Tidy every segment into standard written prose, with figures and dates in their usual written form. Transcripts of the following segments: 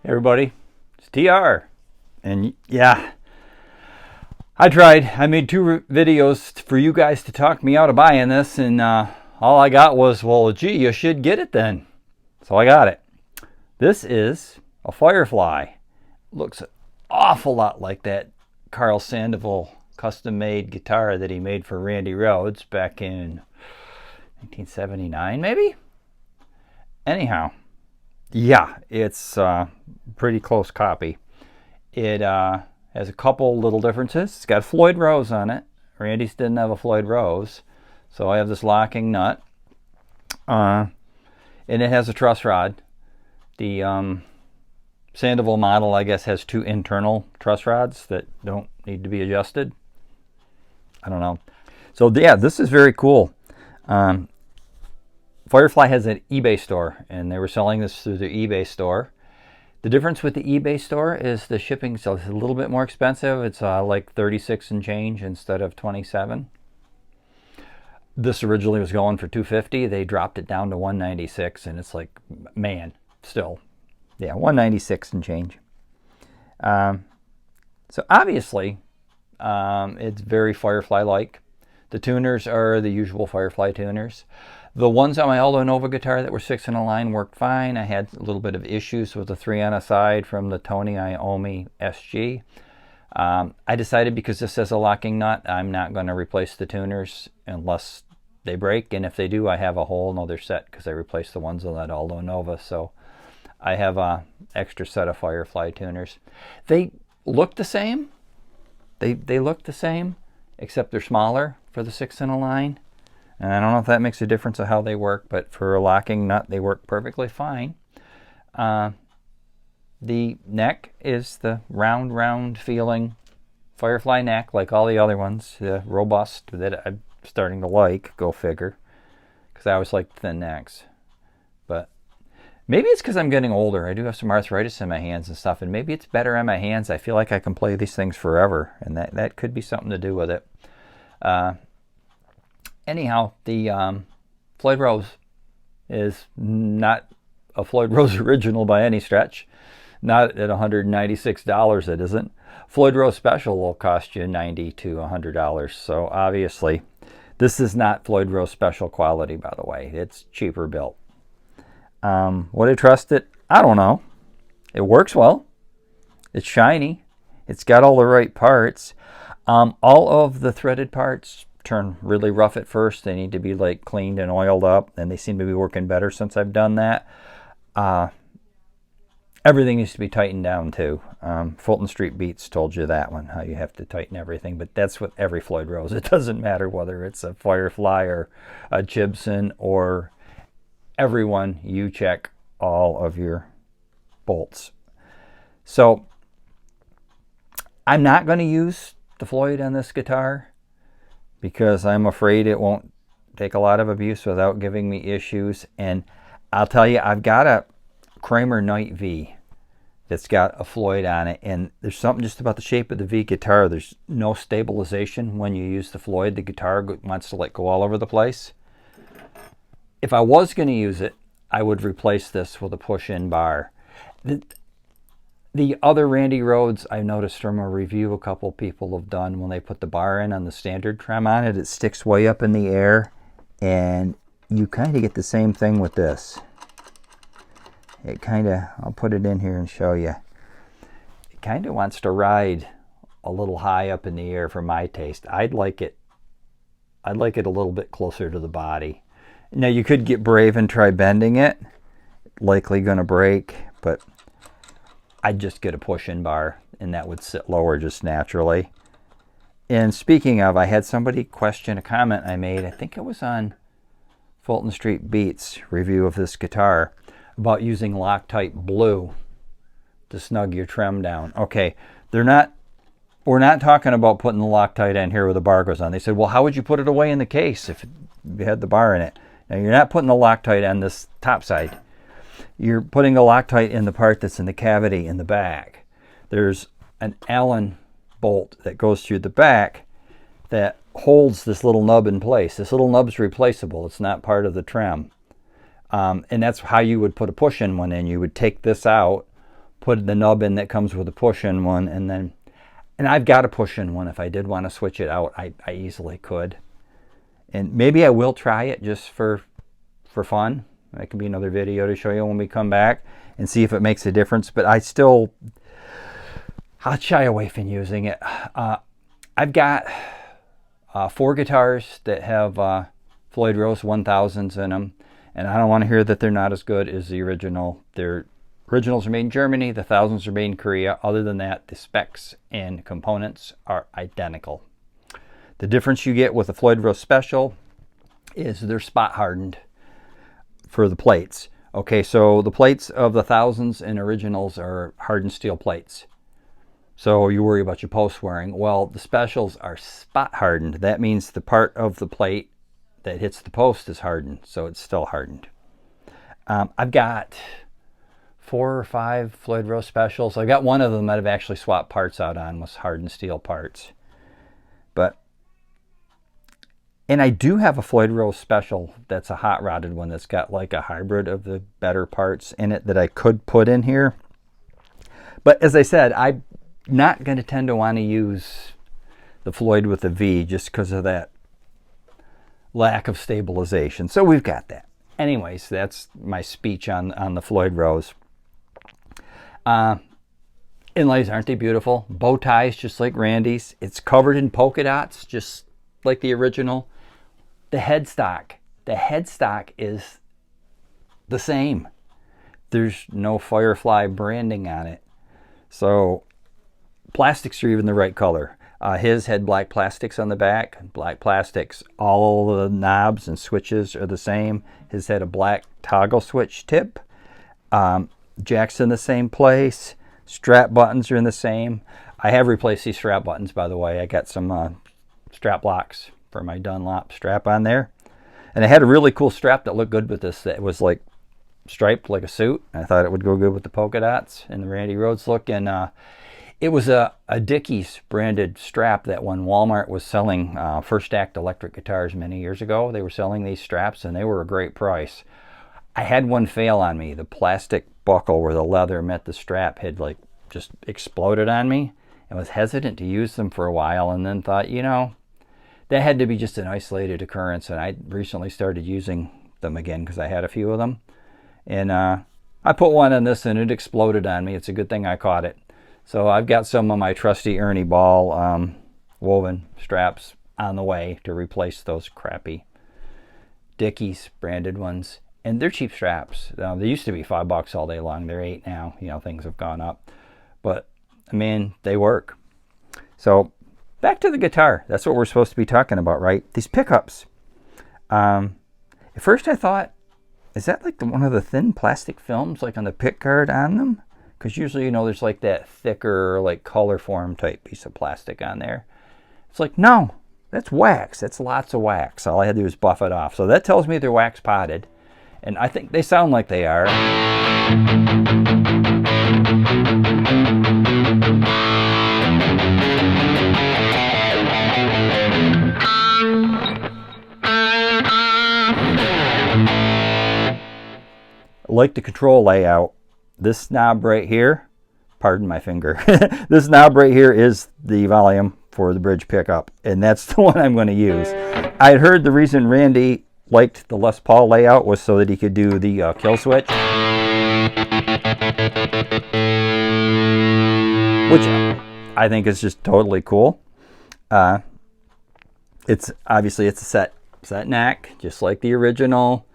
Everybody, it's TR, and yeah, I tried. I made 2 videos for you guys to talk me out of buying this, and all I got was, well, gee, you should get it then. So I got it. This is a Firefly. Looks an awful lot like that Carl Sandoval custom-made guitar that he made for Randy Rhoads back in 1979, maybe? Anyhow, yeah, it's a pretty close copy. It has a couple little differences. It's got Floyd Rose on it. Randy's didn't have a Floyd Rose. So I have this locking nut. And it has a truss rod. The Sandoval model, I guess, has 2 internal truss rods that don't need to be adjusted. I don't know. So yeah, this is very cool. Firefly has an eBay store, and they were selling this through their eBay store. The difference with the eBay store is the shipping's a little bit more expensive. It's like 36 and change instead of 27. This originally was going for $250. They dropped it down to $196, and it's like, man, still, yeah, $196 and change. So obviously, it's very Firefly-like. The tuners are the usual Firefly tuners. The ones on my Aldo Nova guitar that were 6 in a line worked fine. I had a little bit of issues with the 3 on a side from the Tony Iommi SG. I decided because this has a locking nut, I'm not going to replace the tuners unless they break. And if they do, I have a whole nother set because I replaced the ones on that Aldo Nova. So I have an extra set of Firefly tuners. They look the same. They look the same, except they're smaller for the 6 in a line. And I don't know if that makes a difference of how they work, but for a locking nut, they work perfectly fine. The neck is the round feeling Firefly neck, like all the other ones, robust, that I'm starting to like, go figure, because I always liked thin necks. But maybe it's because I'm getting older. I do have some arthritis in my hands and stuff, and maybe it's better on my hands. I feel like I can play these things forever, and that could be something to do with it. Anyhow, the Floyd Rose is not a Floyd Rose original by any stretch. Not at $196, it isn't. Floyd Rose Special will cost you $90 to $100. So obviously, this is not Floyd Rose Special quality, by the way. It's cheaper built. Would I trust it? I don't know. It works well. It's shiny. It's got all the right parts. All of the threaded parts turn really rough at first. They need to be like cleaned and oiled up, and they seem to be working better since I've done that. Everything needs to be tightened down too. Fulton Street Beats told you that one, how you have to tighten everything, but that's with every Floyd Rose. It doesn't matter whether it's a Firefly or a Gibson or everyone, you check all of your bolts. So I'm not going to use the Floyd on this guitar because I'm afraid it won't take a lot of abuse without giving me issues. And I'll tell you, I've got a Kramer Night V that's got a Floyd on it, and there's something just about the shape of the V guitar. There's no stabilization when you use the Floyd. The guitar wants to like go all over the place. If I was going to use it, I would replace this with a push-in bar. The other Randy Rhoads, I noticed from a review a couple people have done, when they put the bar in on the standard trem on it, it sticks way up in the air, and you kind of get the same thing with this. It kind of, I'll put it in here and show you. It kind of wants to ride a little high up in the air for my taste. I'd like it a little bit closer to the body. Now you could get brave and try bending it. Likely going to break, but I'd just get a push-in bar, and that would sit lower just naturally. And speaking of, I had somebody question a comment I made, I think it was on Fulton Street Beats review of this guitar, about using Loctite blue to snug your trem down. Okay, we're not talking about putting the Loctite in here where the bar goes on. They said, well, how would you put it away in the case if you had the bar in it? Now, you're not putting the Loctite on this top side. you're putting the Loctite in the part that's in the cavity in the back. There's an Allen bolt that goes through the back that holds this little nub in place. This little nub's replaceable. It's not part of the trim. And that's how you would put a push-in one in. You would take this out, put the nub in that comes with a push-in one, and I've got a push-in one. If I did want to switch it out, I easily could. And maybe I will try it just for fun. That could be another video to show you when we come back and see if it makes a difference. But I'll shy away from using it. I've got 4 guitars that have Floyd Rose 1000s in them. And I don't want to hear that they're not as good as the original. Their originals are made in Germany. The 1000s are made in Korea. Other than that, the specs and components are identical. The difference you get with the Floyd Rose Special is they're spot hardened for the plates. Okay, so the plates of the 1000s and originals are hardened steel plates. So you worry about your post wearing. Well, the specials are spot hardened. That means the part of the plate that hits the post is hardened, so it's still hardened. I've got 4 or 5 Floyd Rose Specials. I got one of them that I've actually swapped parts out on, was hardened steel parts. And I do have a Floyd Rose Special that's a hot rodded one that's got like a hybrid of the better parts in it that I could put in here. But as I said, I'm not going to tend to want to use the Floyd with a V just because of that lack of stabilization. So we've got that. Anyways, that's my speech on the Floyd Rose. Inlays, aren't they beautiful? Bow ties just like Randy's. It's covered in polka dots just like the original. The headstock is the same. There's no Firefly branding on it. So plastics are even the right color. His had black plastics on the back. Black plastics. All the knobs and switches are the same. His had a black toggle switch tip. Jack's in the same place. Strap buttons are in the same. I have replaced these strap buttons, by the way. I got some strap locks for my Dunlop strap on there. And I had a really cool strap that looked good with this. That was like striped like a suit. I thought it would go good with the polka dots and the Randy Rhoads look. And it was a Dickies branded strap that when Walmart was selling First Act electric guitars many years ago, they were selling these straps and they were a great price. I had one fail on me. The plastic buckle where the leather met the strap had like just exploded on me. I was hesitant to use them for a while and then thought, you know, that had to be just an isolated occurrence. And I recently started using them again because I had a few of them. And I put one on this and it exploded on me. It's a good thing I caught it. So I've got some of my trusty Ernie Ball woven straps on the way to replace those crappy Dickies branded ones. And they're cheap straps. They used to be $5 all day long. They're $8 now. You know, things have gone up. But, I mean, they work. So, back to the guitar. That's what we're supposed to be talking about, right? These pickups. At first I thought, is that like one of the thin plastic films like on the pick guard on them? Because usually, you know, there's like that thicker, like color form type piece of plastic on there. It's like, no, that's wax. That's lots of wax. All I had to do was buff it off. So that tells me they're wax potted. And I think they sound like they are. Like the control layout, this knob right here, pardon my finger, this knob right here is the volume for the bridge pickup, and that's the one I'm going to use. I had heard the reason Randy liked the Les Paul layout was so that he could do the kill switch, which I think is just totally cool. It's obviously it's a set neck, just like the original.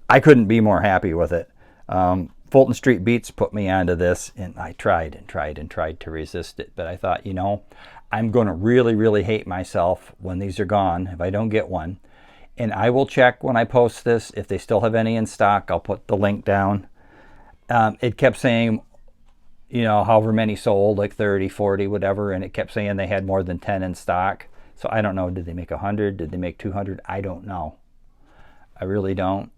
I couldn't be more happy with it. Fulton Street Beats put me onto this, and I tried to resist it. But I thought, you know, I'm going to really hate myself when these are gone if I don't get one. And I will check when I post this. If they still have any in stock, I'll put the link down. It kept saying, you know, however many sold, like 30, 40, whatever. And it kept saying they had more than 10 in stock. So I don't know. Did they make 100? Did they make 200? I don't know. I really don't.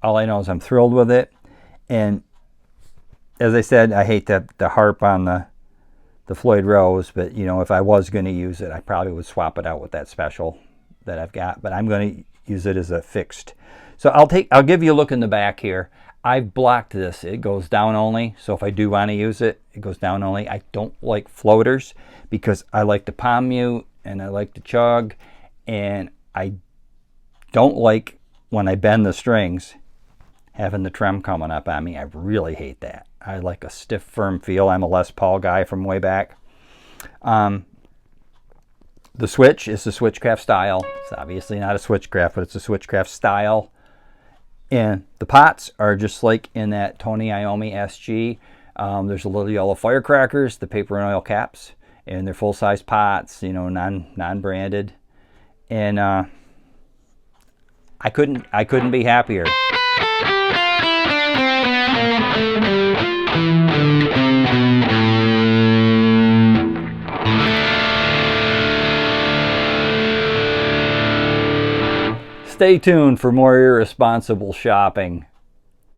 all I know is I'm thrilled with it. And as I said, I hate to harp on the Floyd Rose, but you know, if I was going to use it, I probably would swap it out with that special that I've got, but I'm going to use it as a fixed. So I'll give you a look in the back here. I've blocked this. It goes down only. So if I do want to use it, it goes down only. I don't like floaters because I like to palm mute and I like to chug, and I don't like when I bend the strings having the trem coming up on me. I really hate that. I like a stiff, firm feel. I'm a Les Paul guy from way back. The switch is the Switchcraft style. It's obviously not a Switchcraft, but it's a Switchcraft style. And the pots are just like in that Tony Iommi SG. There's a little yellow firecrackers, the paper and oil caps, and they're full-size pots, you know, non-branded. And I couldn't be happier. Stay tuned for more irresponsible shopping.